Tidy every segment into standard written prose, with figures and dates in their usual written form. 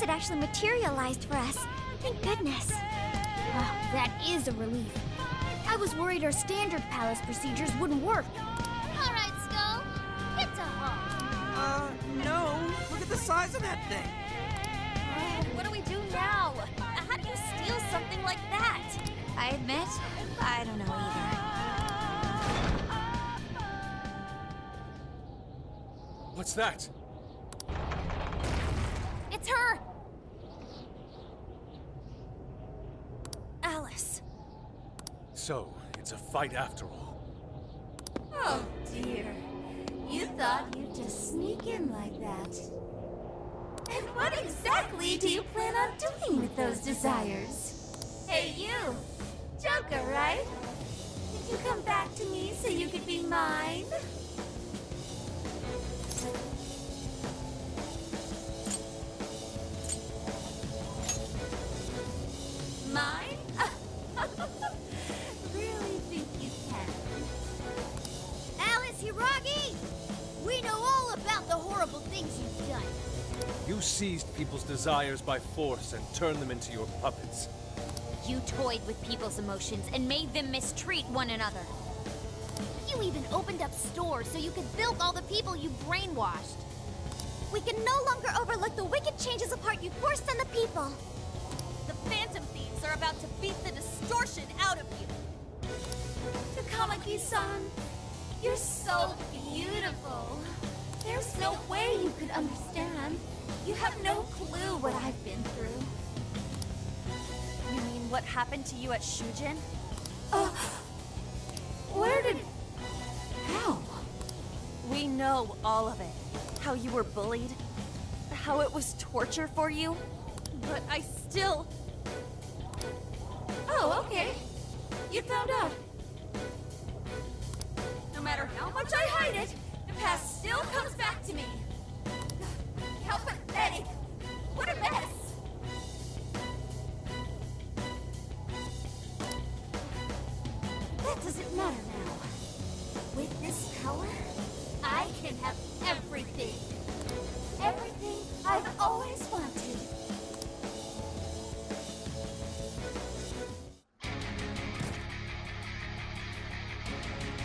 it actually materialized for us. Thank goodness. Wow, that is a relief. I was worried our standard palace procedures wouldn't work. All right, Skull. Get to home. No. Look at the size of that thing. What do we do now? How do you steal something like that? I admit, I don't know either. What's that? It's her! Alice. So, it's a fight after all. Oh dear. You thought you'd just sneak in like that. And what exactly do you plan on doing with those desires? Hey you! Joker, right? Did you come back to me so you could be mine? Mine? Really think you can? Alice Hiragi! We know all about the horrible things you've done. You seized people's desires by force and turned them into your puppets. You toyed with people's emotions and made them mistreat one another. You even opened up stores so you could bilk all the people you brainwashed. We can no longer overlook the wicked changes of heart you forced on the people. The Phantom Thieves are about to beat the distortion out of you. Takamaki-san, you're so beautiful. There's no way you could understand. You have no clue what I've been through. You mean what happened to you at Shujin? Where did... How? We know all of it. How you were bullied. How it was torture for you. But I still... Oh, okay. You found out. No matter how much I hide it, the past still comes back to me. How pathetic. What a mess. That doesn't matter now. With this power, I can have everything. Everything I've always wanted.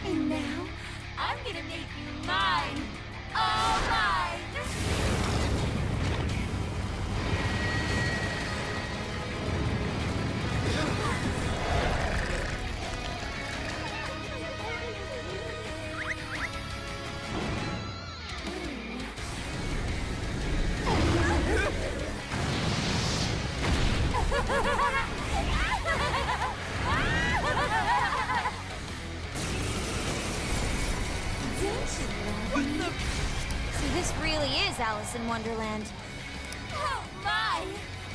And now, I'm gonna make you mine. All mine! So this really is Alice in Wonderland. Oh my!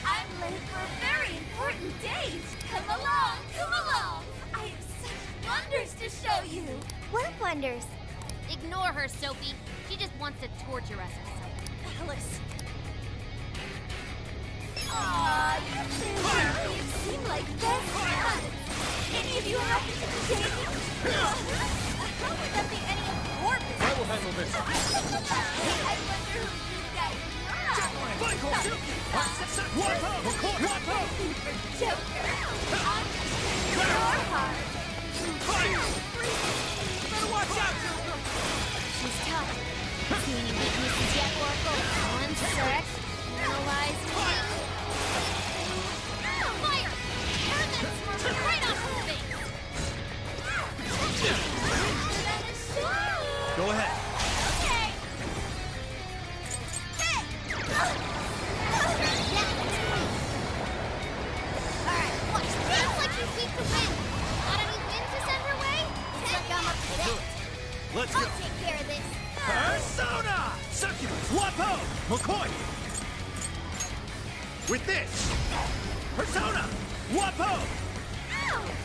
I'm late for a very important date! Come along, come along! I have such wonders to show you! What wonders? Ignore her, Sophie. She just wants to torture us or something. Alice. Aw, you two you seem like best friends! Any of you happen to be dating? How would that be any of your business? I will handle this. I wonder who you guys are! Joker! Understand your heart! Better watch out, Joker! She's tough. See any weaknesses yet, Oracle? One search. Analyze me. Fire! Turn that smirk right off her face! Go ahead. Okay! Hey! Alright, watch. Feels like she's weak to win. Got any win to send her way? Looks like I'm up to that. Let's I'll go. take care of this. Persona! Succubus, Wapo, McCoy! With this, Persona, Wapo!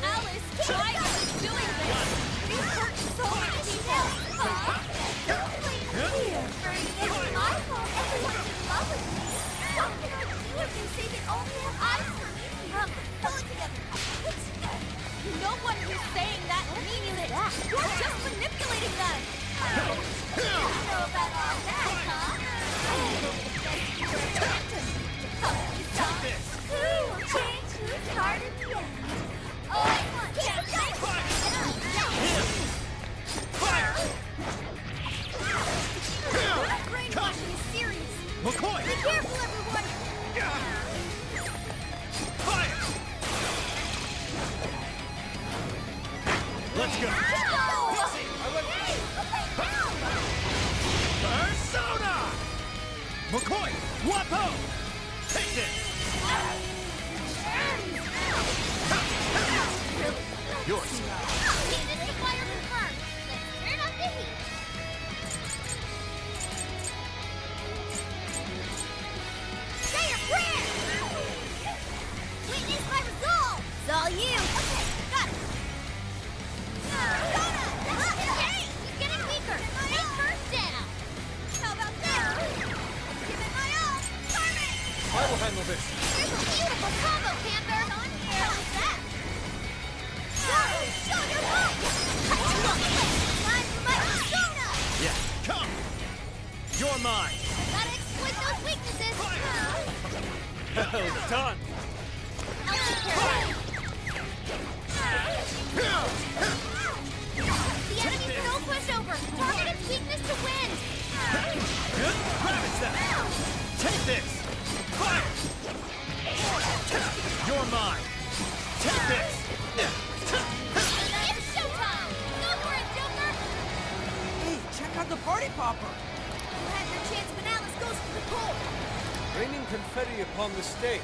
Alice, why are you doing this? You hurt so many people! Here, it's my fault everyone's in love with me! What can I do if you say that only have eyes for me? Pull it together! No one who's saying that means it! You're just manipulating them! You don't know about all that, huh? I hope it's just you're a phantom. McCoy! Be careful, everyone! Fire! Let's go! Persona! McCoy! Wapo! Take this! Yours! Weakness to fire confirmed. Let's turn up the heat. Say your prayer! Witness my resolve! It's all you! Okay, got it! Okay! He's getting weaker! Take first down! How about this? Let's give it my all! Carmen! I will handle this. Here's a beautiful combo, Panther! On here! How's that? Show your might! Time for my persona! Yeah, come! You're mine! Gotta exploit those weaknesses! Well done. I'll take care of that. The enemy's no pushover! Target its weakness to win! Good? Ravage that! Take this! Fire! You're mine! Take this! It's showtime! Go for it, Joker! Hey, check out the party popper. You had your chance, but Alice goes for the goal! Raining confetti upon the stage.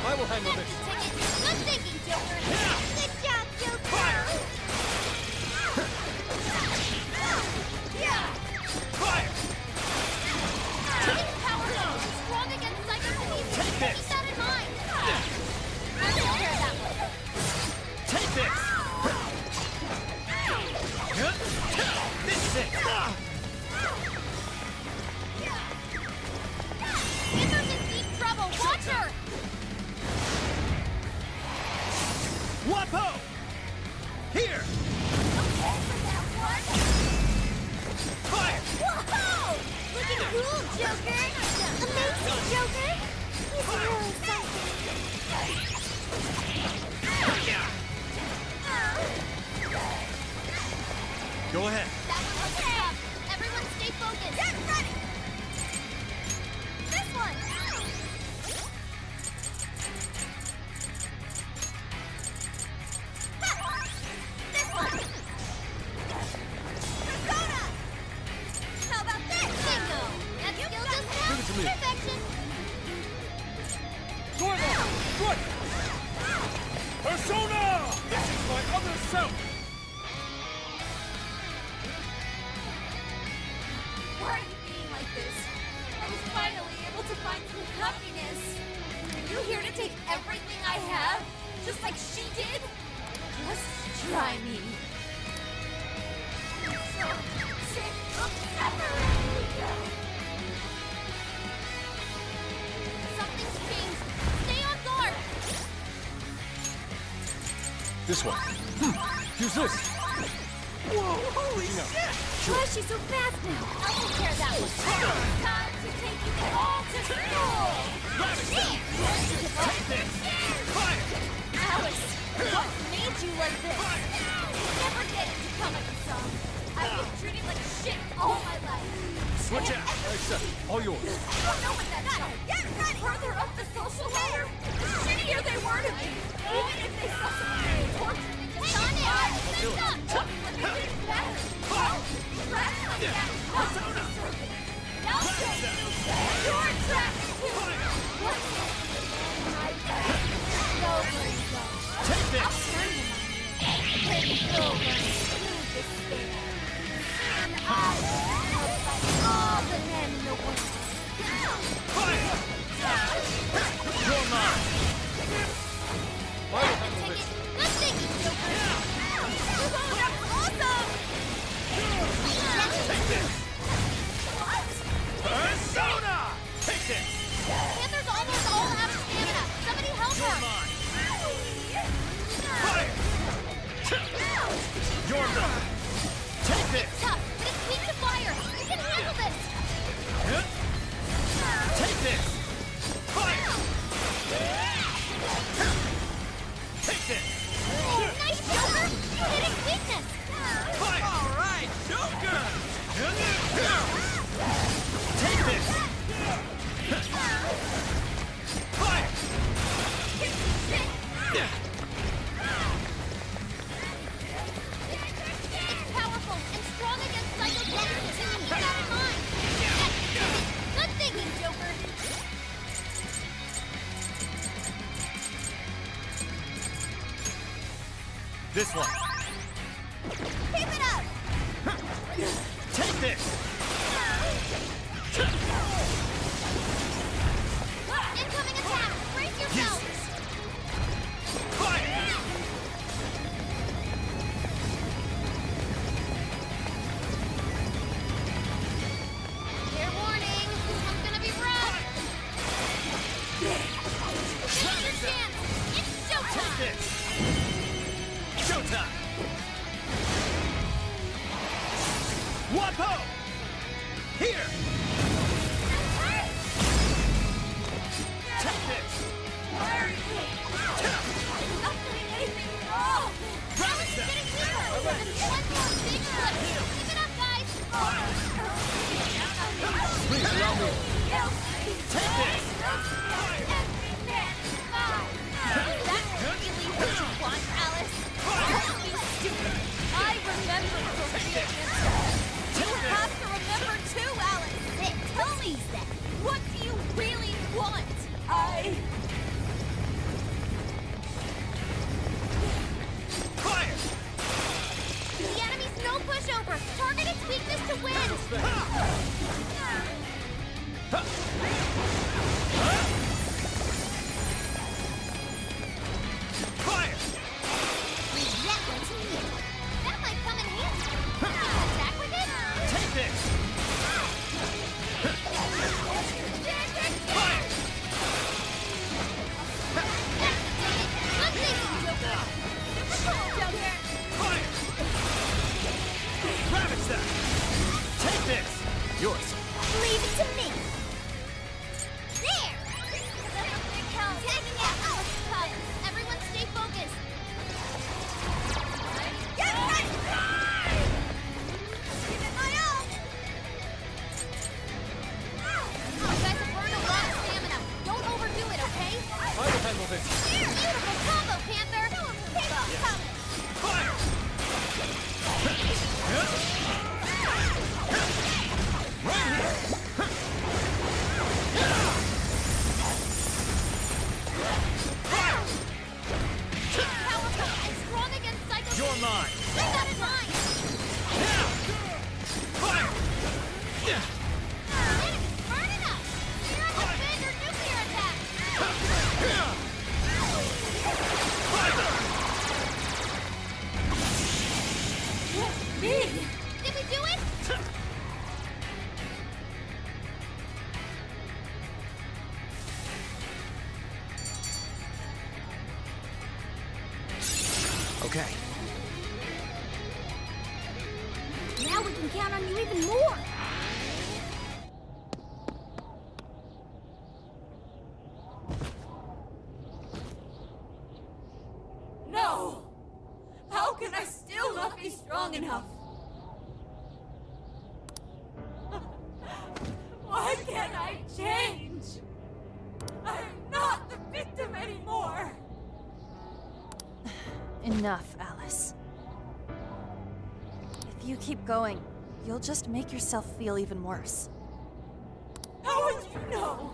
I will handle That's this. the ticket! Good thinking, Joker! Good job, Joker! Yeah! Fire! It's powerful! Strong against psychokinesis! Take this. Keep that in mind! I'll take care of that one! Take this! Good? This is it! Panther's in deep trouble! Watch her! Wapo! Here! Fire! Whoa! Looking cool, Joker! Amazing, Joker! He's really something! Go ahead. That one was tough! Everyone stay focused! Get ready! This one! Ha! This one! Persona! How about this? Bingo! That skill just now? Give it to me. Perfection! Gorgo! Good! Persona! This is my other self! Why are you being like this? I was finally able to find some happiness. Are you here to take everything I have? Just like she did? Just try me. I'm so sick of separating. Something's changed! Stay on guard! This one. Use this. Whoa, holy No. shit! Why is she so fast now? I'll take care of that one. Time to take you all to school. Take this! Fire! Alice, what made you like this? Never get it to come at me, son. I've been treated like shit all my life. Switch out! Alexa, all yours. You don't know what that's like. Get ready! Further up the social ladder, the shittier they were to me. Even if they suffocated and tortured me just Hang on, Alice! Lift up! but they didn't matter. Well, trapped like that is not deserving. Now you're trapped too. What? Take this! I'll turn him on you. Take it over. You despair. And I will fight all the men in the world. Fire! You're mine! I will handle Take this. it! Good thinking, Joker! Oh, that's awesome! Take this! Persona! Take this! Panther's almost all out of stamina! Somebody help You're her! mine! Fire! You're mine! Take this! Tough, but it's weak to fire! You can handle this! Good? Take this! Fire! This one. Keep it up! Take this! Incoming attack! Brace yourself! Fire! Fair warning, this one's gonna be rough! This is your chance! It's Take showtime! this! Showtime! Wapo! Here! Take this! I'm not doing anything wrong! Rabbit Getting step! deeper! And one more big flip! Keep it up, guys! Please allow me. Take this! Every man is mine! Is that really what you want, Alice? Don't be stupid. I remember Sophia Ansel. You have to remember too, Alice. Tell me, what do you really want? Fire! The enemy's no pushover! Target its weakness to win! Fire! Leave that one to me! That might come in handy! Attack with it? Take this! Fire! Let's take it, Joker! Super cool, Joker! Fire! Rabbit step! Take this! Yours. Leave it to me! There! Taking it out! Everyone stay focused! Get ready! Give it my all! You guys have burned a lot of stamina. Don't overdo it, okay? I will handle this. Beautiful combo, Panther! Keep on coming! Fire! Right here! Powerful and strong against Psycho. You're mine! Keep that in mind! Now! Fire! Enemies, burn it up! You're on the bigger nuclear attack! Me! Did we do it? Okay. Now we can count on you even more! No! How can I still not be strong enough? Why can't I change? I'm not the victim anymore! Enough, Alice. If you keep going, you'll just make yourself feel even worse. How would you know?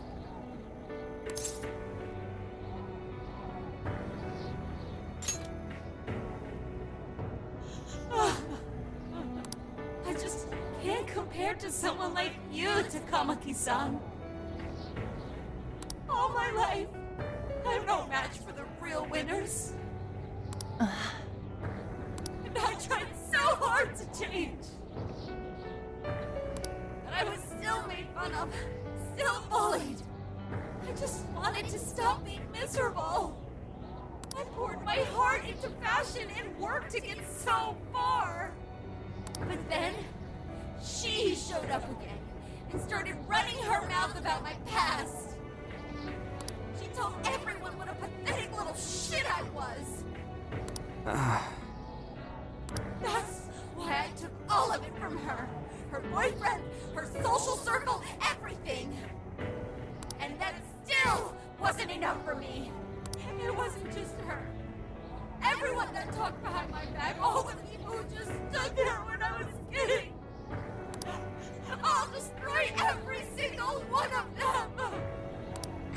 I just can't compare to someone like you, Takamaki-san. All my life, I'm no match for the real winners. And I tried so hard to change. But I was still made fun of, still bullied. I just wanted to stop being miserable. I poured my heart into fashion and worked to get so far. But then, she showed up again and started running her mouth about my past. She told everyone what a pathetic little shit I was. That's why I took all of it from her. Her boyfriend, her social circle, everything. And that still wasn't enough for me. It wasn't just her. Everyone that talked behind my back, all the people who just stood there when I was kidding. I'll destroy every single one of them.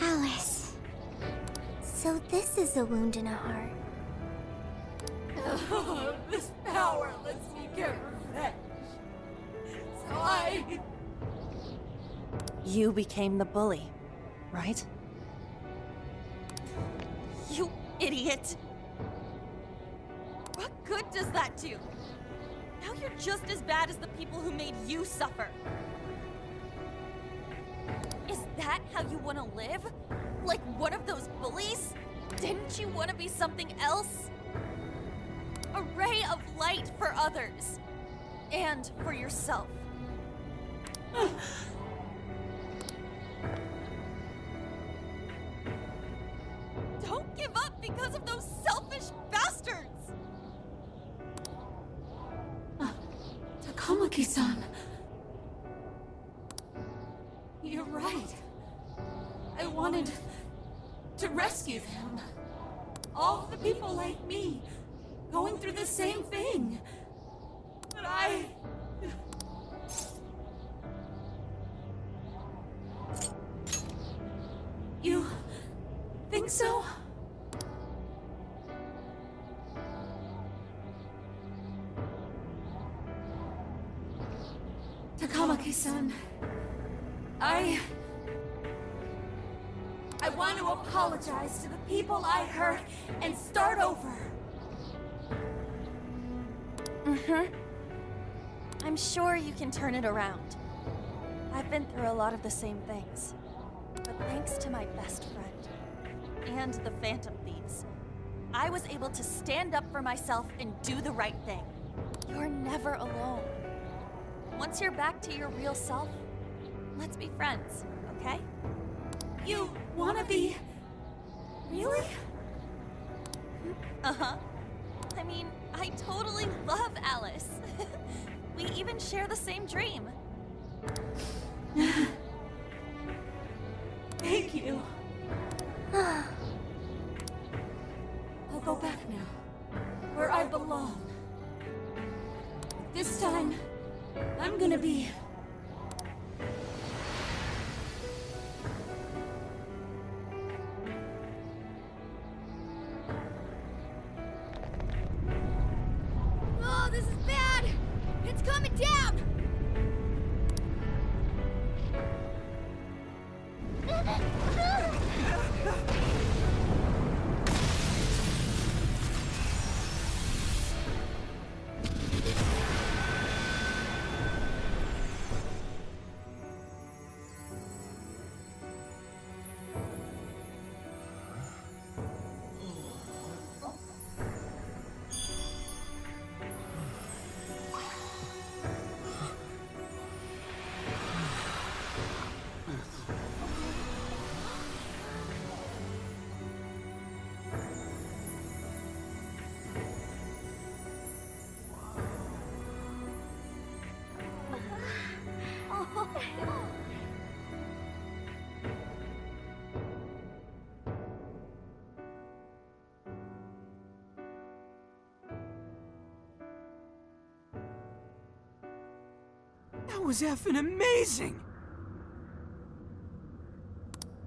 Alice. So this is a wound in a heart. You became the bully, right? You idiot! What good does that do? Now you're just as bad as the people who made you suffer. Is that how you want to live? Like one of those bullies? Didn't you want to be something else? A ray of light for others. And for yourself. Don't give up because of those selfish bastards! Takamaki-san. You're right. I wanted to rescue them. All the people like me, going through the same thing. But I... You think so? Takamaki-san, I want to apologize to the people I hurt and start over. I'm sure you can turn it around. I've been through a lot of the same things. But thanks to my best friend, and the Phantom Thieves, I was able to stand up for myself and do the right thing. You're never alone. Once you're back to your real self, let's be friends, okay? You wanna be... Really? Uh-huh. I mean, I totally love Alice. We even share the same dream. Thank you. I'll go back now, where I belong. This time, I'm gonna be... Oh, this is bad! It's coming down! That was effing amazing!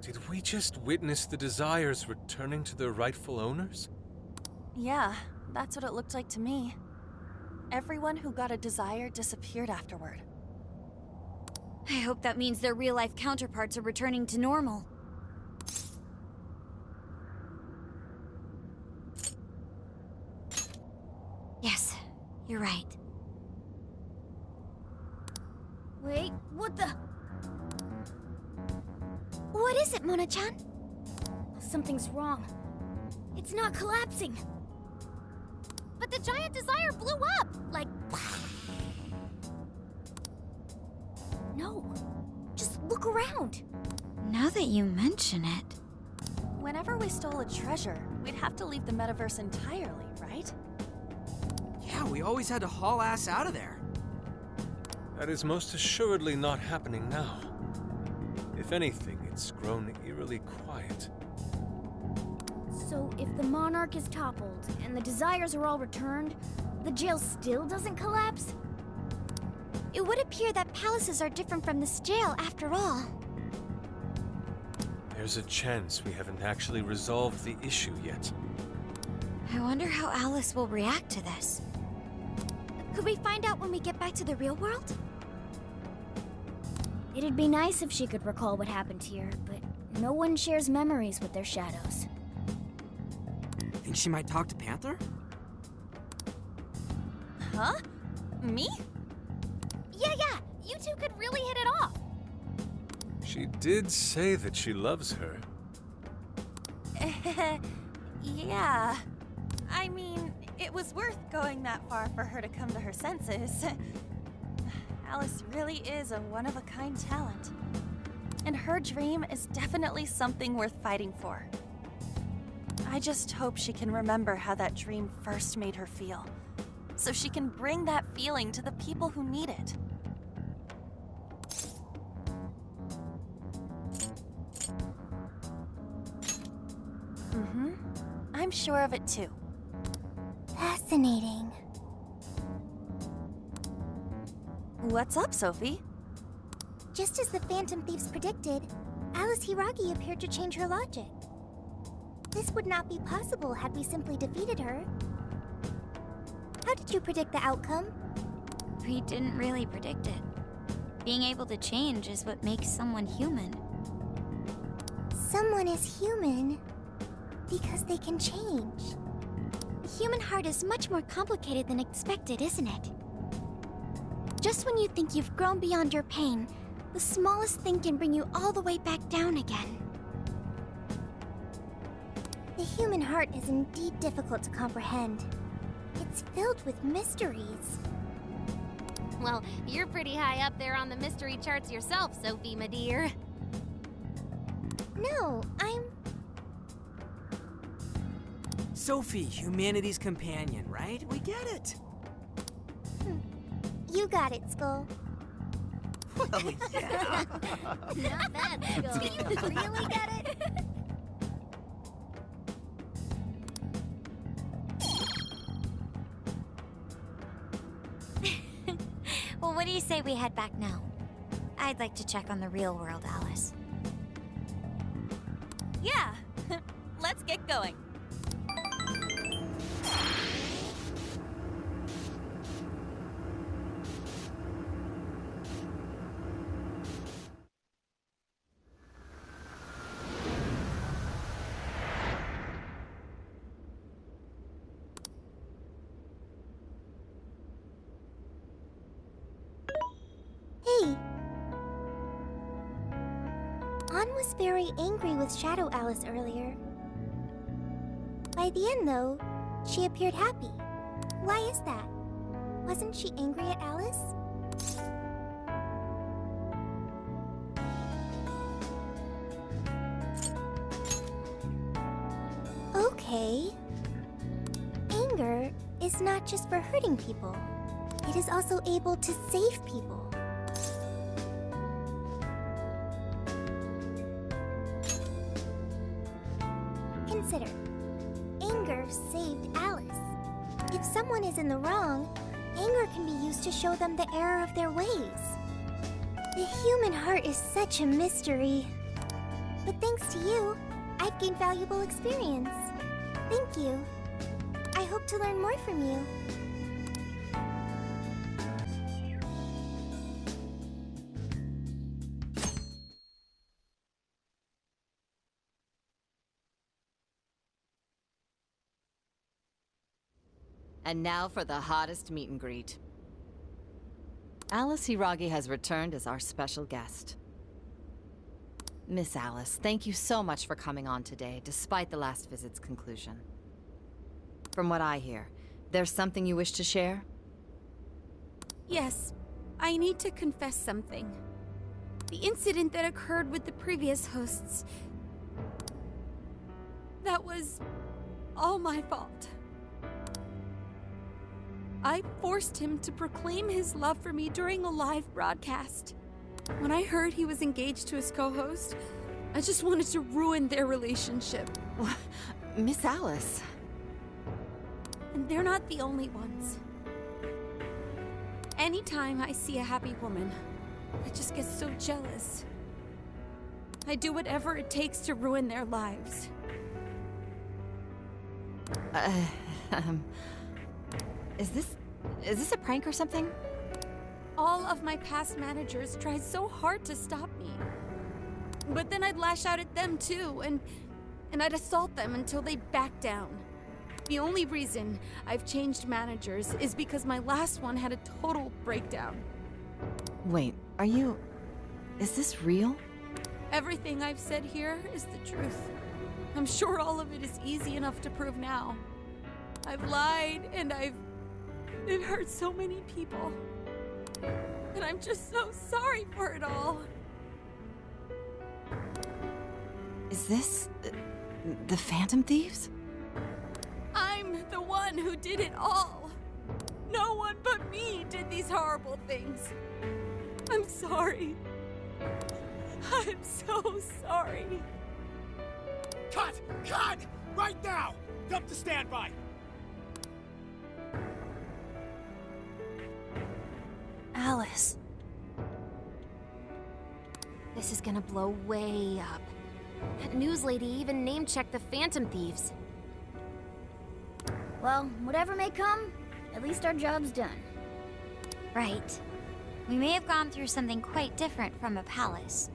Did we just witness the Desires returning to their rightful owners? Yeah, that's what it looked like to me. Everyone who got a desire disappeared afterward. I hope that means their real-life counterparts are returning to normal. Yes, you're right. Wait, what the... What is it, Mona-chan? Something's wrong. It's not collapsing. But the giant desire blew up! Like... No. Just look around. Now that you mention it... Whenever we stole a treasure, we'd have to leave the metaverse entirely, right? Yeah, we always had to haul ass out of there. That is most assuredly not happening now. If anything, it's grown eerily quiet. So if the Monarch is toppled and the Desires are all returned, the jail still doesn't collapse? It would appear that palaces are different from this jail after all. There's a chance we haven't actually resolved the issue yet. I wonder how Alice will react to this. Could we find out when we get back to the real world? It'd be nice if she could recall what happened here, but no one shares memories with their shadows. Think she might talk to Panther? Huh? Me? Yeah, you two could really hit it off. She did say that she loves her. Yeah. I mean, it was worth going that far for her to come to her senses. Alice really is a one-of-a-kind talent. And her dream is definitely something worth fighting for. I just hope she can remember how that dream first made her feel, so she can bring that feeling to the people who need it. I'm sure of it too. Fascinating. What's up, Sophie? Just as the Phantom Thieves predicted, Alice Hiragi appeared to change her logic. This would not be possible had we simply defeated her. How did you predict the outcome? We didn't really predict it. Being able to change is what makes someone human. Someone is human because they can change. The human heart is much more complicated than expected, isn't it? Just when you think you've grown beyond your pain, the smallest thing can bring you all the way back down again. The human heart is indeed difficult to comprehend. It's filled with mysteries. Well, you're pretty high up there on the mystery charts yourself, Sophie, my dear. No, I'm... Sophie, humanity's companion, right? We get it. You got it, Skull. Well, yeah. Not bad, Skull. Do you really get it? Well, what do you say we head back now? I'd like to check on the real world, Alice. Yeah, let's get going. Hey! Ann was very angry with Shadow Alice earlier. By the end, though, she appeared happy. Why is that? Wasn't she angry at Alice? Okay. Anger is not just for hurting people. It is also able to save people. Consider. Anger saved Alice. If someone is in the wrong, anger can be used to show them the error of their ways. The human heart is such a mystery. But thanks to you, I've gained valuable experience. Thank you. I hope to learn more from you. And now for the hottest meet and greet. Alice Hiragi has returned as our special guest. Miss Alice, thank you so much for coming on today, despite the last visit's conclusion. From what I hear, there's something you wish to share? Yes, I need to confess something. The incident that occurred with the previous hosts... that was all my fault. I forced him to proclaim his love for me during a live broadcast. When I heard he was engaged to his co-host, I just wanted to ruin their relationship. Miss Alice. And they're not the only ones. Anytime I see a happy woman, I just get so jealous. I do whatever it takes to ruin their lives. Is this a prank or something? all of my past managers tried so hard to stop me. But then I'd lash out at them too, and I'd assault them until they backed down. The only reason I've changed managers is because my last one had a total breakdown. Wait, is this real? Everything I've said here is the truth. I'm sure all of it is easy enough to prove now. I've lied, and I've hurt so many people. And I'm just so sorry for it all. Is this the Phantom Thieves? I'm the one who did it all. No one but me did these horrible things. I'm sorry. I'm so sorry. Cut! Cut! Right now! Dump to standby! Alice. This is gonna blow way up. That news lady even name-checked the Phantom Thieves. Well, whatever may come, at least our job's done. Right. We may have gone through something quite different from a palace.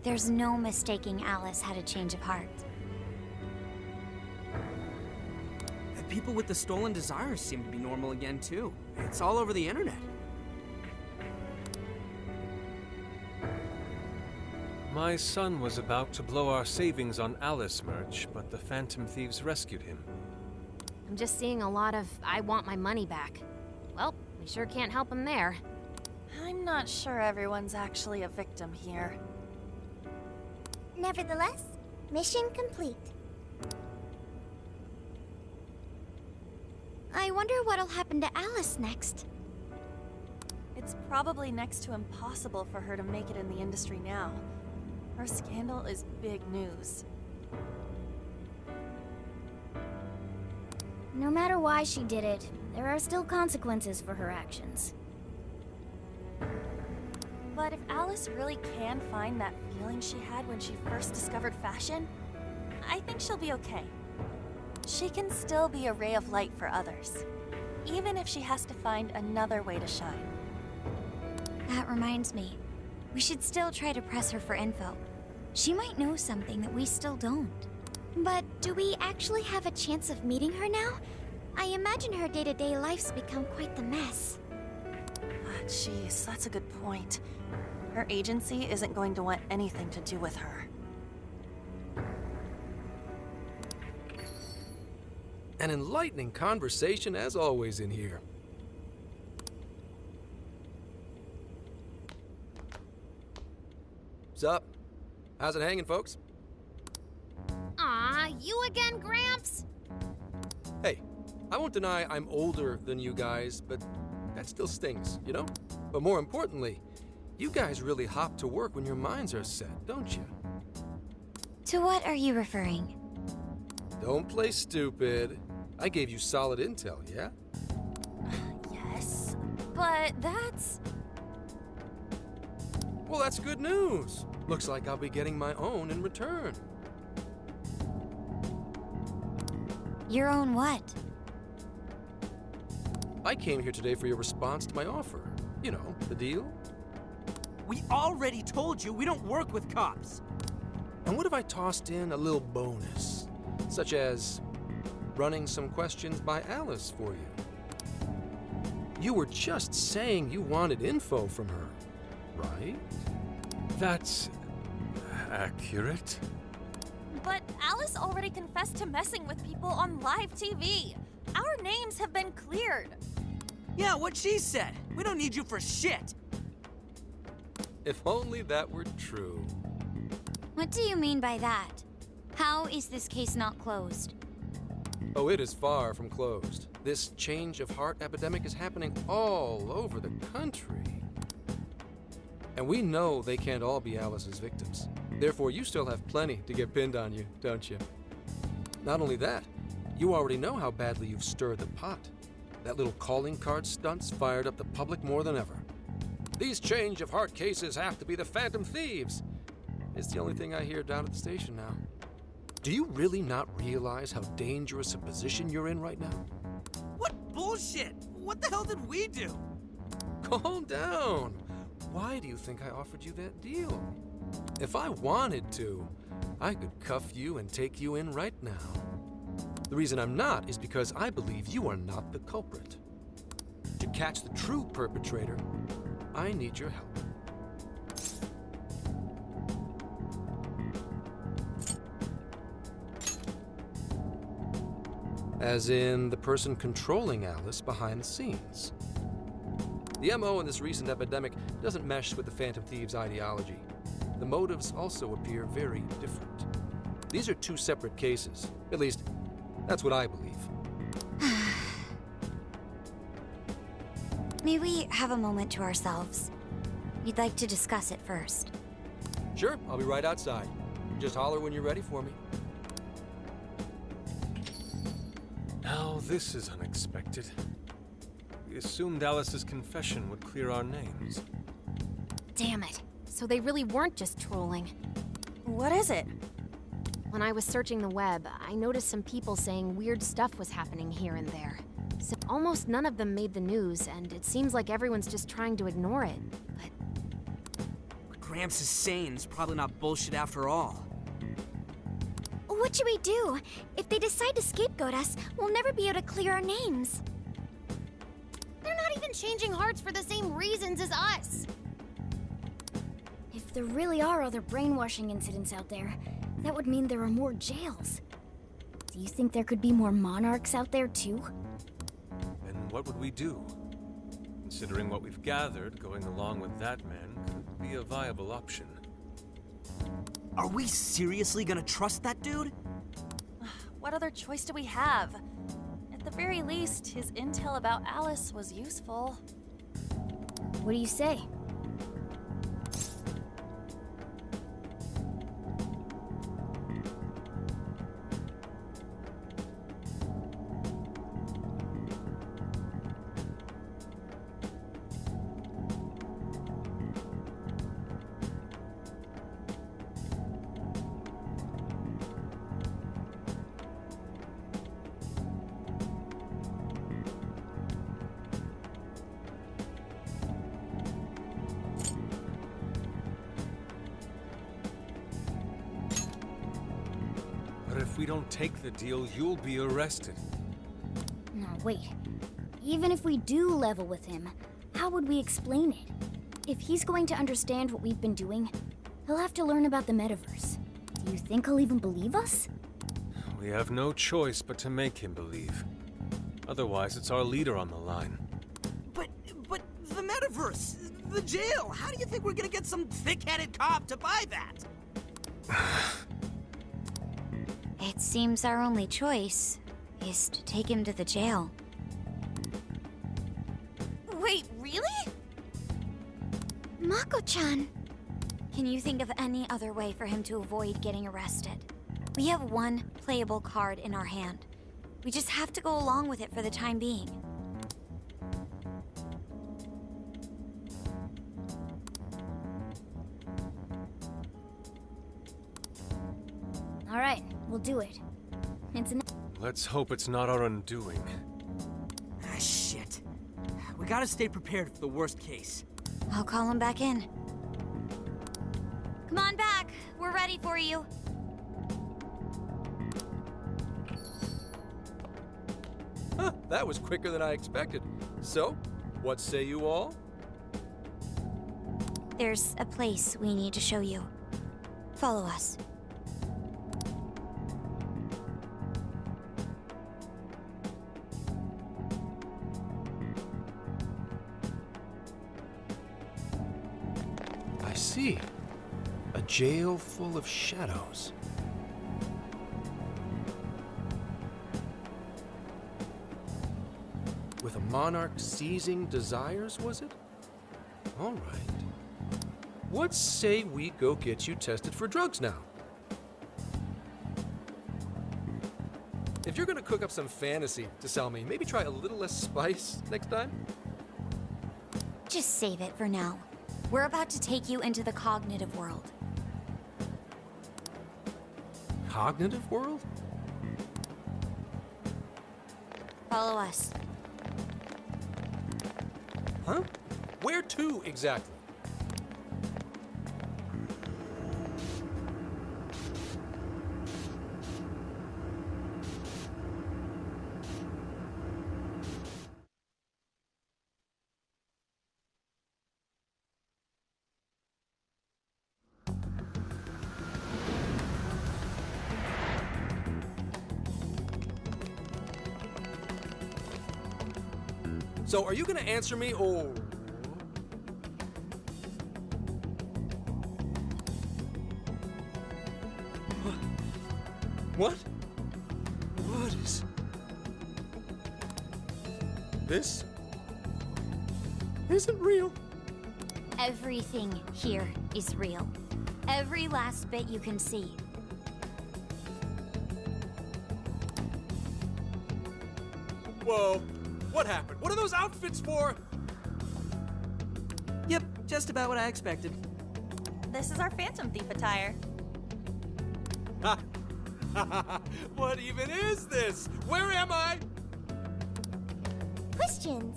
There's no mistaking Alice had a change of heart. And people with the stolen desires seem to be normal again, too. It's all over the internet. My son was about to blow our savings on Alice merch, but the Phantom Thieves rescued him. I'm just seeing a lot of I want my money back. Well, we sure can't help him there. I'm not sure everyone's actually a victim here. Nevertheless, mission complete. I wonder what'll happen to Alice next. It's probably next to impossible for her to make it in the industry now. Her scandal is big news. No matter why she did it, there are still consequences for her actions. But if Alice really can find that feeling she had when she first discovered fashion, I think she'll be okay. She can still be a ray of light for others, even if she has to find another way to shine. That reminds me, we should still try to press her for info. She might know something that we still don't. But do we actually have a chance of meeting her now? I imagine her day-to-day life's become quite the mess. Jeez, that's a good point. Her agency isn't going to want anything to do with her. An enlightening conversation as always in here. Sup? How's it hanging, folks? Aw, you again, Gramps? Hey, I won't deny I'm older than you guys, but that still stings, you know? But more importantly, you guys really hop to work when your minds are set, don't you? To what are you referring? Don't play stupid. I gave you solid intel, yeah? Yes, but that's... Well, that's good news. Looks like I'll be getting my own in return. Your own what? I came here today for your response to my offer. You know, the deal. We already told you we don't work with cops. And what if I tossed in a little bonus, such as running some questions by Alice for you? You were just saying you wanted info from her, right? That's accurate. But Alice already confessed to messing with people on live TV. Our names have been cleared. Yeah, what she said. We don't need you for shit. If only that were true. What do you mean by that? How is this case not closed? Oh, it is far from closed. This change of heart epidemic is happening all over the country. And we know they can't all be Alice's victims. Therefore, you still have plenty to get pinned on you, don't you? Not only that, you already know how badly you've stirred the pot. That little calling card stunt's fired up the public more than ever. These change of heart cases have to be the Phantom Thieves. It's the only thing I hear down at the station now. Do you really not realize how dangerous a position you're in right now? What bullshit? What the hell did we do? calm down. Why do you think I offered you that deal? If I wanted to, I could cuff you and take you in right now. The reason I'm not is because I believe you are not the culprit. To catch the true perpetrator, I need your help. As in the person controlling Alice behind the scenes. The MO in this recent epidemic doesn't mesh with the Phantom Thieves' ideology. The motives also appear very different. These are two separate cases. At least, that's what I believe. May we have a moment to ourselves? We'd like to discuss it first. Sure, I'll be right outside. Just holler when you're ready for me. Now this is unexpected. We assumed Alice's confession would clear our names. Damn it. So they really weren't just trolling. What is it? When I was searching the web, I noticed some people saying weird stuff was happening here and there. So almost none of them made the news, and it seems like everyone's just trying to ignore it. But What Gramps is saying is probably not bullshit after all. What should we do? If they decide to scapegoat us, we'll never be able to clear our names. they're not even changing hearts for the same reasons as us. If there really are other brainwashing incidents out there, that would mean there are more jails. Do you think there could be more monarchs out there too? And what would we do? Considering what we've gathered, going along with that man could be a viable option. Are we seriously gonna trust that dude? What other choice do we have? At the very least, his intel about Alice was useful. What do you say? But if we don't take the deal, you'll be arrested. No, wait. Even if we do level with him, how would we explain it? If he's going to understand what we've been doing, he'll have to learn about the metaverse. Do you think he'll even believe us? We have no choice but to make him believe. Otherwise, it's our leader on the line. But the metaverse, the jail, how do you think we're gonna get some thick-headed cop to buy that? It seems our only choice is to take him to the jail. Wait, really? Mako-chan! Can you think of any other way for him to avoid getting arrested? We have one playable card in our hand. We just have to go along with it for the time being. All right, we'll do it. It's an... Let's hope it's not our undoing. Ah, shit. We gotta stay prepared for the worst case. I'll call him back in. Come on back. We're ready for you. Huh, that was quicker than I expected. So, what say you all? There's a place we need to show you. Follow us. I see. A jail full of shadows. With a monarch seizing desires, was it? All right. What say we go get you tested for drugs now? If you're gonna cook up some fantasy to sell me, maybe try a little less spice next time? Just save it for now. We're about to take you into the cognitive world. Cognitive world? Follow us. Huh? Where to, exactly? So, are you gonna answer me, or... What? What is... This isn't real. Everything here is real. Every last bit you can see. Whoa. What happened? What are those outfits for? Yep, just about what I expected. This is our Phantom Thief attire. What even is this? Where am I? Questions.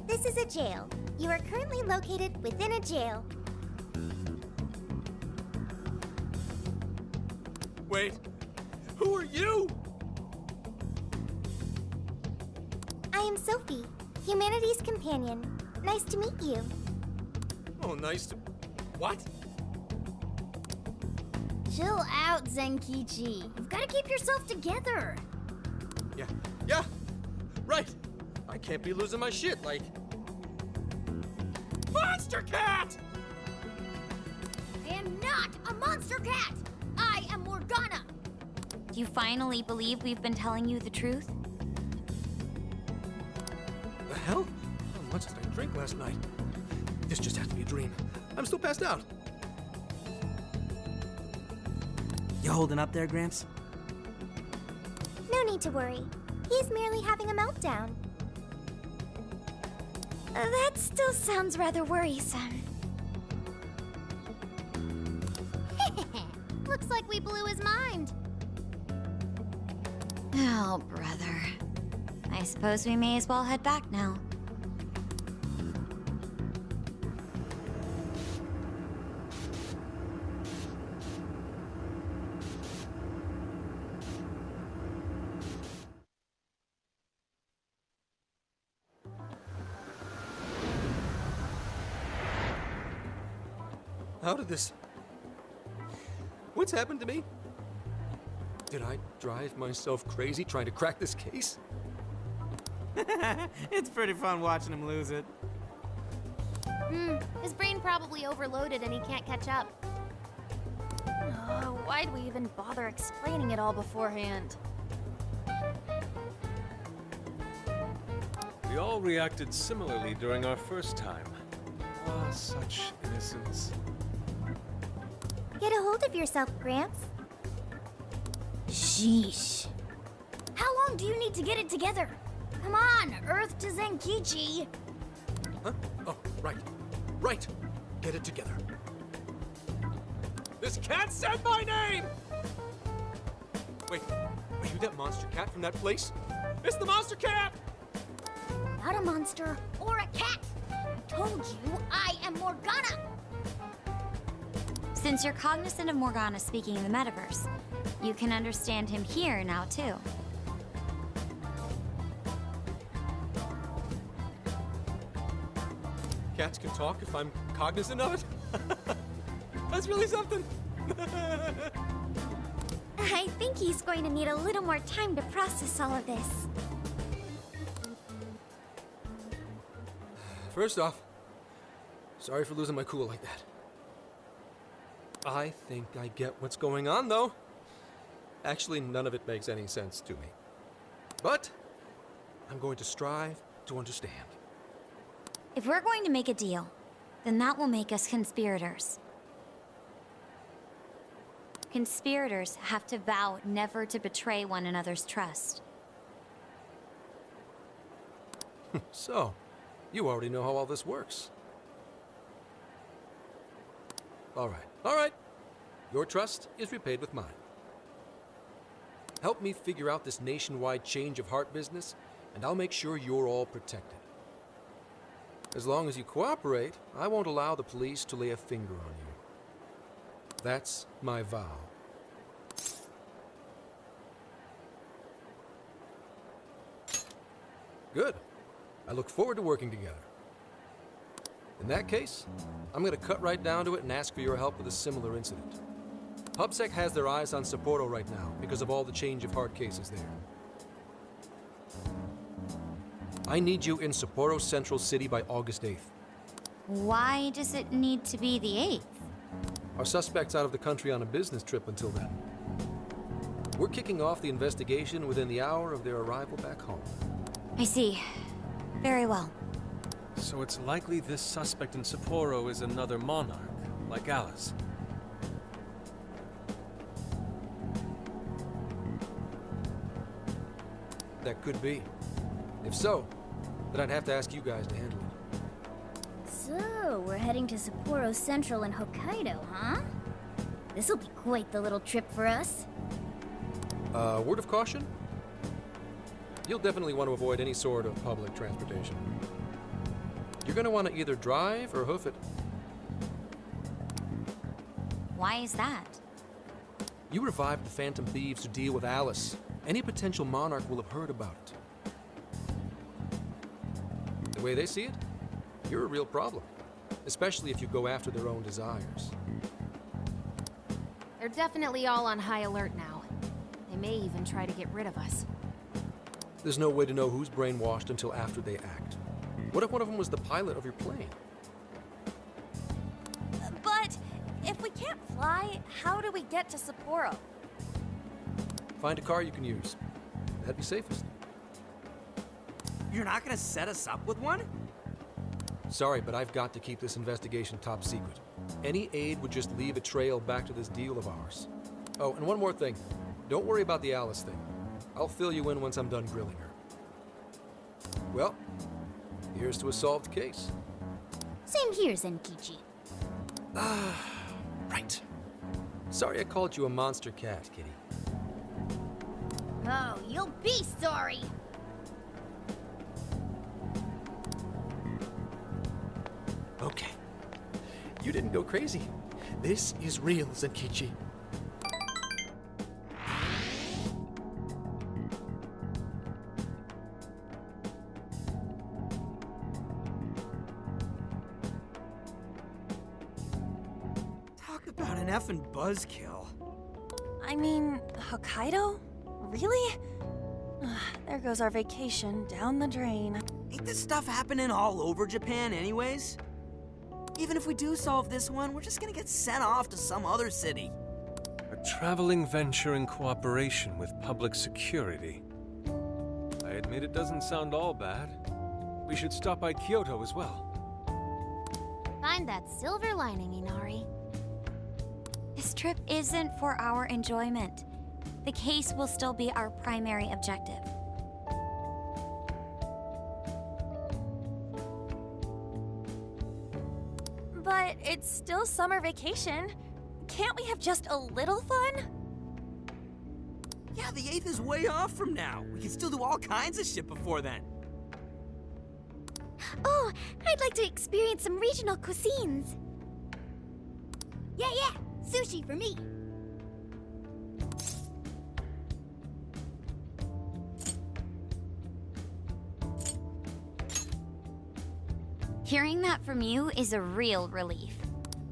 This is a jail. You are currently located within a jail. Wait, who are you? I am Sophie, humanity's companion. Nice to meet you. Oh, nice to... What? Chill out, Zenkichi. You've got to keep yourself together. Yeah, right. I can't be losing my shit like... Monster Cat! I am not a monster cat. I am Morgana. Do you finally believe we've been telling you the truth? The hell? How much did I drink last night? This just has to be a dream. I'm still passed out. You holding up there, Gramps? No need to worry. He's merely having a meltdown. That still sounds rather worrisome. Looks like we blew his mind. Oh, brother. I suppose we may as well head back now. How did this... What's happened to me? Did I drive myself crazy trying to crack this case? It's pretty fun watching him lose it. His brain probably overloaded and he can't catch up. Why'd we even bother explaining it all beforehand? We all reacted similarly during our first time. Ah, such innocence. Get a hold of yourself, Gramps. Sheesh. How long do you need to get it together? Come on, Earth to Zenkichi. Huh? Oh, right. Right. Get it together. This cat said my name! Wait, are you that monster cat from that place? It's the monster cat! Not a monster or a cat. I told you I am Morgana. Since you're cognizant of Morgana speaking in the metaverse, you can understand him here now too. Cats can talk if I'm cognizant of it? That's really something. I think he's going to need a little more time to process all of this. First off, sorry for losing my cool like that. I think I get what's going on, though. Actually, none of it makes any sense to me. But I'm going to strive to understand. If we're going to make a deal, then that will make us conspirators. Conspirators have to vow never to betray one another's trust. So, you already know how all this works. All right. Your trust is repaid with mine. Help me figure out this nationwide change of heart business, and I'll make sure you're all protected. As long as you cooperate, I won't allow the police to lay a finger on you. That's my vow. Good. I look forward to working together. In that case, I'm going to cut right down to it and ask for your help with a similar incident. PubSec has their eyes on Sapporo right now because of all the change of heart cases there. I need you in Sapporo Central City by August 8th. Why does it need to be the 8th? Our suspect's out of the country on a business trip until then. We're kicking off the investigation within the hour of their arrival back home. I see. Very well. So it's likely this suspect in Sapporo is another monarch, like Alice. That could be. If so, then I'd have to ask you guys to handle it. So, we're heading to Sapporo Central in Hokkaido, huh? This'll be quite the little trip for us. Word of caution? You'll definitely want to avoid any sort of public transportation. You're going to want to either drive or hoof it. Why is that? You revived the Phantom Thieves to deal with Alice. Any potential monarch will have heard about it. The way they see it, you're a real problem. Especially if you go after their own desires. They're definitely all on high alert now. They may even try to get rid of us. There's no way to know who's brainwashed until after they act. What if one of them was the pilot of your plane? But if we can't fly, how do we get to Sapporo? Find a car you can use. That'd be safest. You're not gonna set us up with one? Sorry, but I've got to keep this investigation top secret. Any aid would just leave a trail back to this deal of ours. Oh, and one more thing. Don't worry about the Alice thing. I'll fill you in once I'm done grilling her. Well, here's to a solved case. Same here, Zenkichi. Right. Sorry I called you a monster cat, kitty. Oh, you'll be sorry! Okay. You didn't go crazy. This is real, Zenkichi. Talk about an effing buzzkill. I mean, Hokkaido? Really? There goes our vacation down the drain. Ain't this stuff happening all over Japan anyways? Even if we do solve this one, we're just gonna get sent off to some other city. A traveling venture in cooperation with public security. I admit it doesn't sound all bad. We should stop by Kyoto as well. Find that silver lining, Inari. This trip isn't for our enjoyment. The case will still be our primary objective. But it's still summer vacation. Can't we have just a little fun? Yeah, the 8th is way off from now. We can still do all kinds of shit before then. Oh, I'd like to experience some regional cuisines. Yeah, sushi for me. Hearing that from you is a real relief.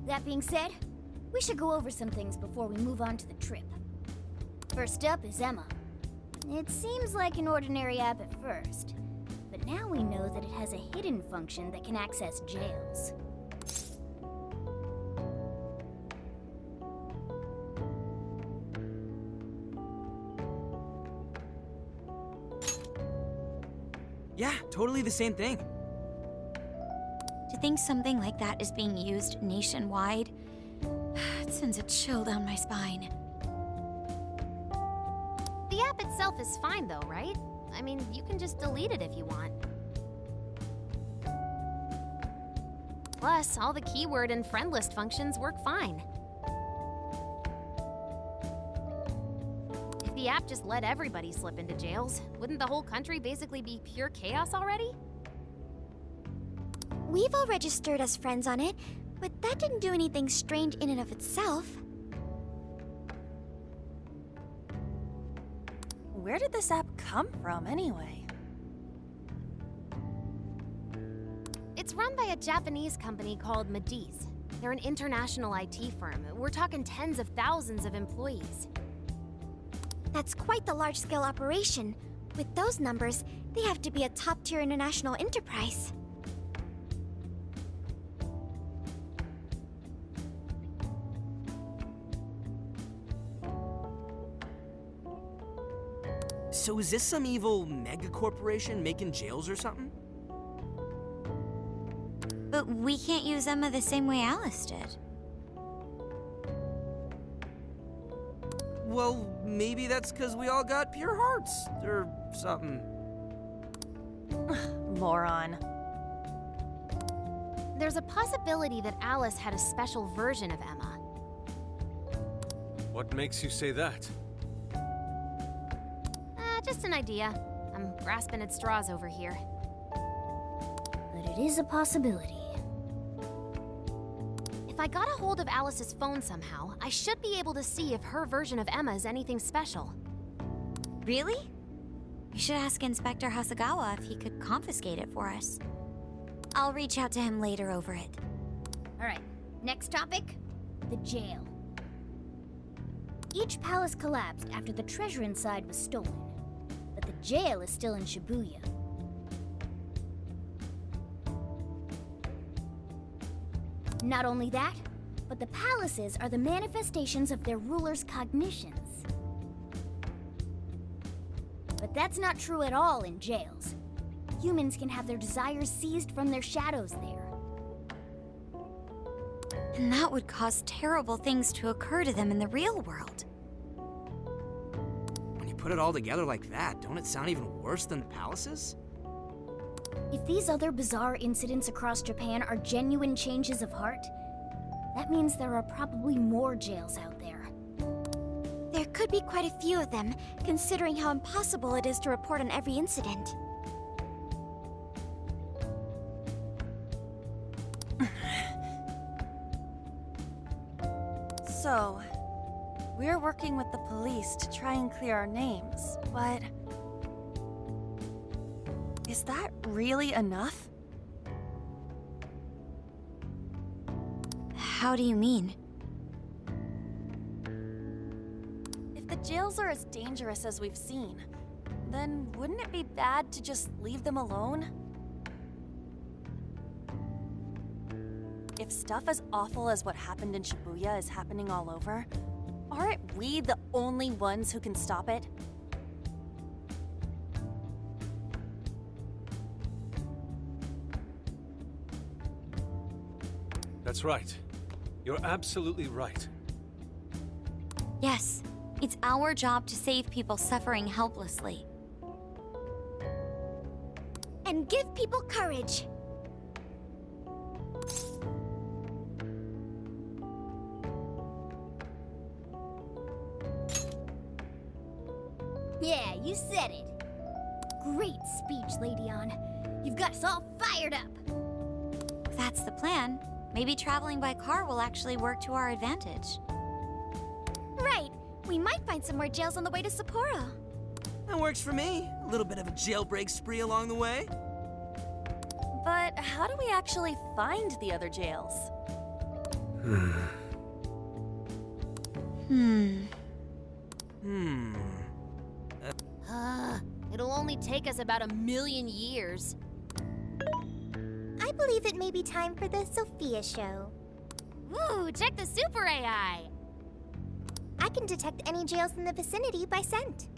That being said, we should go over some things before we move on to the trip. First up is Emma. It seems like an ordinary app at first, but now we know that it has a hidden function that can access jails. Yeah, totally the same thing. To think something like that is being used nationwide, it sends a chill down my spine. The app itself is fine though, right? I mean, you can just delete it if you want. Plus, all the keyword and friend list functions work fine. If the app just let everybody slip into jails, wouldn't the whole country basically be pure chaos already? We've all registered as friends on it, but that didn't do anything strange in and of itself. Where did this app come from, anyway? It's run by a Japanese company called Mediz. They're an international IT firm. We're talking tens of thousands of employees. That's quite the large-scale operation. With those numbers, they have to be a top-tier international enterprise. So is this some evil mega corporation making jails or something? But we can't use Emma the same way Alice did. Well, maybe that's because we all got pure hearts, or something. Moron. There's a possibility that Alice had a special version of Emma. What makes you say that? Just an idea. I'm grasping at straws over here. But it is a possibility. If I got a hold of Alice's phone somehow, I should be able to see if her version of Emma is anything special. Really? We should ask Inspector Hasagawa if he could confiscate it for us. I'll reach out to him later over it. Alright, next topic? The jail. Each palace collapsed after the treasure inside was stolen. But the jail is still in Shibuya. Not only that, but the palaces are the manifestations of their rulers' cognitions. But that's not true at all in jails. Humans can have their desires seized from their shadows there. And that would cause terrible things to occur to them in the real world. When you put it all together like that, don't it sound even worse than the palaces? If these other bizarre incidents across Japan are genuine changes of heart, that means there are probably more jails out there. There could be quite a few of them, considering how impossible it is to report on every incident. So, we're working with the police to try and clear our names, but... is that really enough? How do you mean? If the jails are as dangerous as we've seen, then wouldn't it be bad to just leave them alone? If stuff as awful as what happened in Shibuya is happening all over, aren't we the only ones who can stop it? That's right. You're absolutely right. Yes, it's our job to save people suffering helplessly. And give people courage. Yeah, you said it. Great speech, Lady On. You've got us all fired up. If that's the plan, maybe traveling by car will actually work to our advantage. Right. We might find some more jails on the way to Sapporo. That works for me. A little bit of a jailbreak spree along the way. But how do we actually find the other jails? It'll only take us about 1,000,000 years. I believe it may be time for the Sophia show. Ooh, check the super AI! I can detect any jails in the vicinity by scent.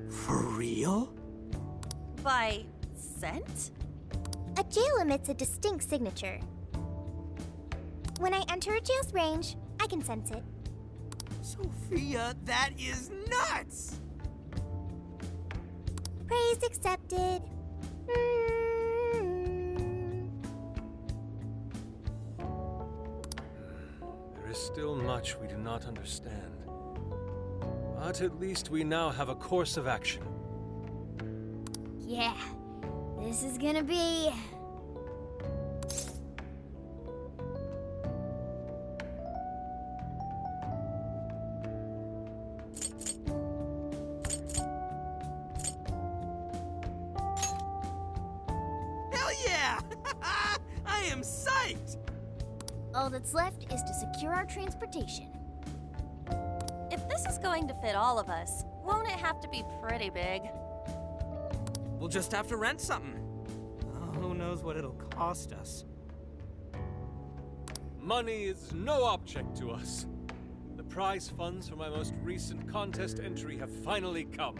For real? By scent? A jail emits a distinct signature. When I enter a jail's range, I can sense it. Sophia, that is nuts! Praise accepted. There is still much we do not understand. But at least we now have a course of action. Yeah, this is gonna be I am psyched! All that's left is to secure our transportation. If this is going to fit all of us, won't it have to be pretty big? We'll just have to rent something. Oh, who knows what it'll cost us. Money is no object to us. The prize funds for my most recent contest entry have finally come.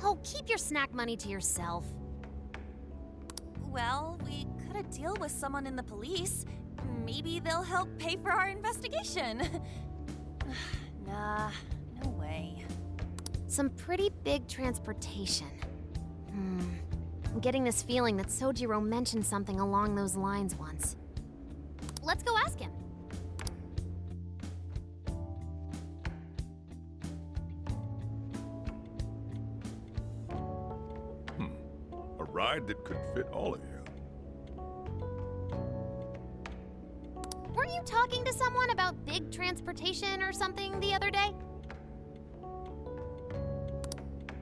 Oh, keep your snack money to yourself. Well, we could a deal with someone in the police. Maybe they'll help pay for our investigation. Nah, no way. Some pretty big transportation. I'm getting this feeling that Sojiro mentioned something along those lines once. Let's go ask him. A ride that could fit all of you. Weren't you talking to someone about big transportation or something the other day?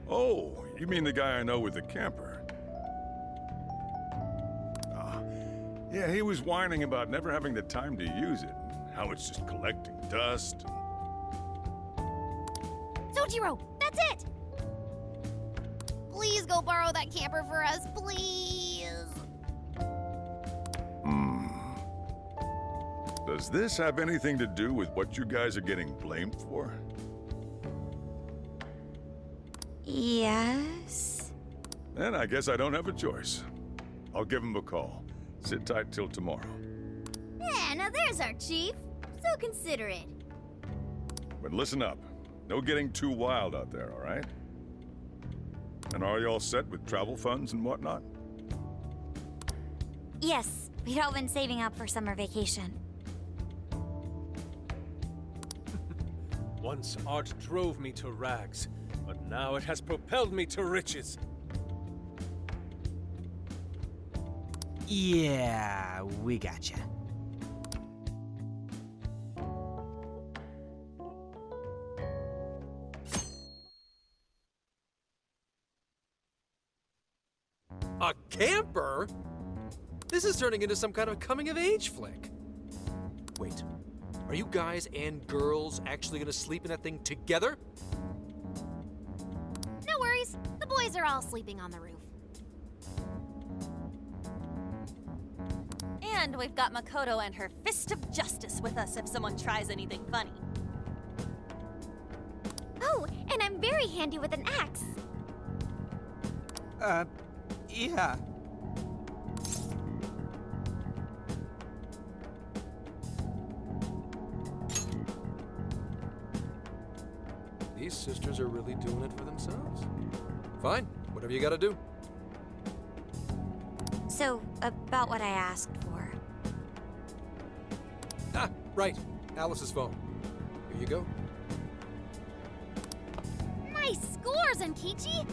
Oh, you mean the guy I know with the camper? Yeah, he was whining about never having the time to use it, how it's just collecting dust. Sojiro, that's it! Please go borrow that camper for us, please. Does this have anything to do with what you guys are getting blamed for? Yes? Then I guess I don't have a choice. I'll give him a call. Sit tight till tomorrow. Yeah, now there's our chief. So considerate. But listen up. No getting too wild out there, all right? And are you all set with travel funds and whatnot? Yes, we'd all been saving up for summer vacation. Once art drove me to rags, but now it has propelled me to riches. Yeah, we gotcha. A camper? This is turning into some kind of coming-of-age flick. Wait, are you guys and girls actually gonna sleep in that thing together? No worries. The boys are all sleeping on the roof. And we've got Makoto and her Fist of Justice with us if someone tries anything funny. Oh, and I'm very handy with an axe. Yeah. These sisters are really doing it for themselves. Fine, whatever you gotta do. So, about what I asked for. Ah, right. Alice's phone. Here you go. Nice scores, Enkichi!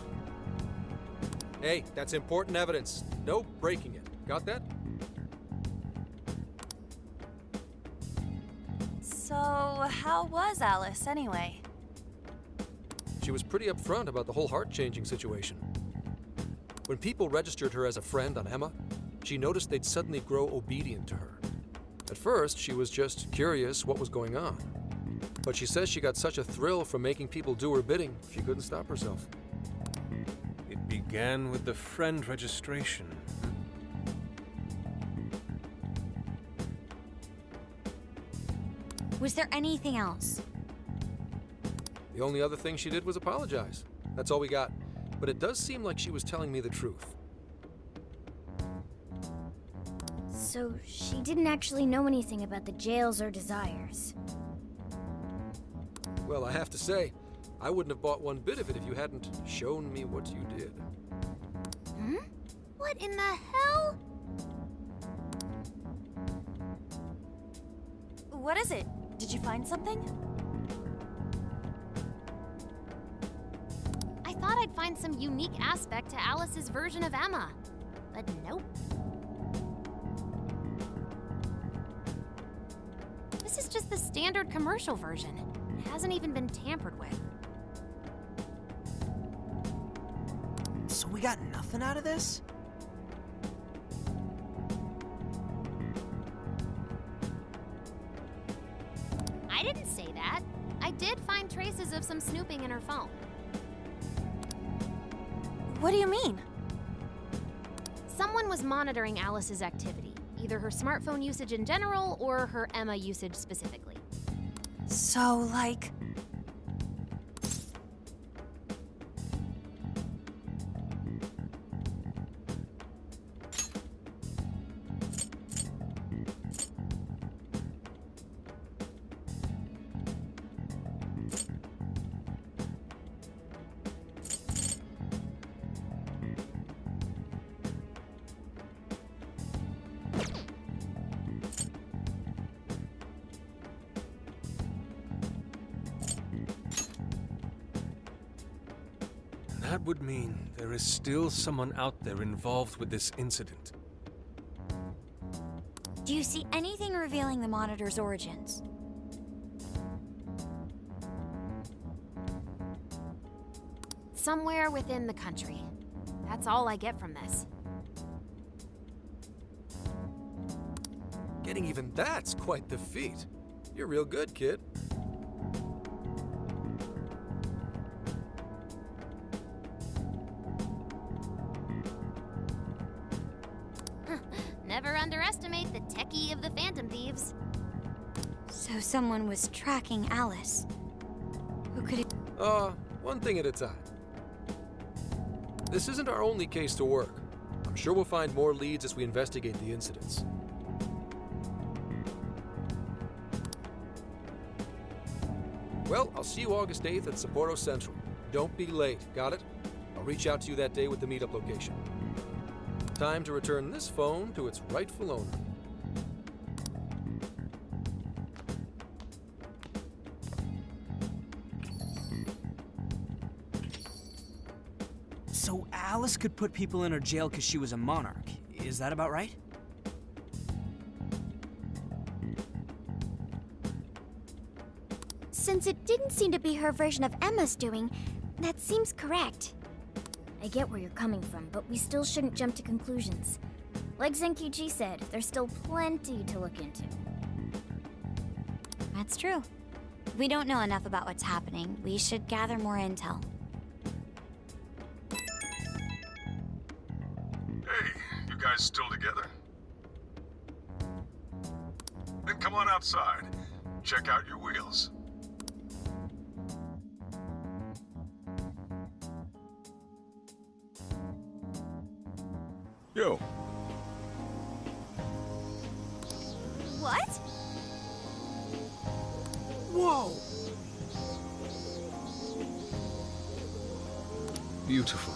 Hey, that's important evidence. No breaking it. Got that? So, how was Alice anyway? She was pretty upfront about the whole heart-changing situation. When people registered her as a friend on Emma, she noticed they'd suddenly grow obedient to her. At first, she was just curious what was going on. But she says she got such a thrill from making people do her bidding, she couldn't stop herself. It began with the friend registration. Was there anything else? The only other thing she did was apologize. That's all we got. But it does seem like she was telling me the truth. So, she didn't actually know anything about the jails or desires. Well, I have to say, I wouldn't have bought one bit of it if you hadn't shown me what you did. What in the hell? What is it? Did you find something? I thought I'd find some unique aspect to Alice's version of Emma, but nope. This is just the standard commercial version. It hasn't even been tampered with. So we got nothing out of this? I didn't say that. I did find traces of some snooping in her phone. What do you mean? Someone was monitoring Alice's activity, either her smartphone usage in general or her Emma usage specifically. So, like... That would mean there is still someone out there involved with this incident. Do you see anything revealing the Monitor's origins? Somewhere within the country. That's all I get from this. Getting even that's quite the feat. You're real good, kid. Never underestimate the techie of the Phantom Thieves. So someone was tracking Alice. Who could it... One thing at a time. This isn't our only case to work. I'm sure we'll find more leads as we investigate the incidents. Well, I'll see you August 8th at Sapporo Central. Don't be late, got it? I'll reach out to you that day with the meetup location. Time to return this phone to its rightful owner. So Alice could put people in her jail because she was a monarch. Is that about right? Since it didn't seem to be her version of Emma's doing, that seems correct. I get where you're coming from, but we still shouldn't jump to conclusions. Like Zenkichi said, there's still plenty to look into. That's true. We don't know enough about what's happening. We should gather more intel. Hey, you guys still together? Then come on outside. Check out your wheels. Yo. What? Whoa! Beautiful.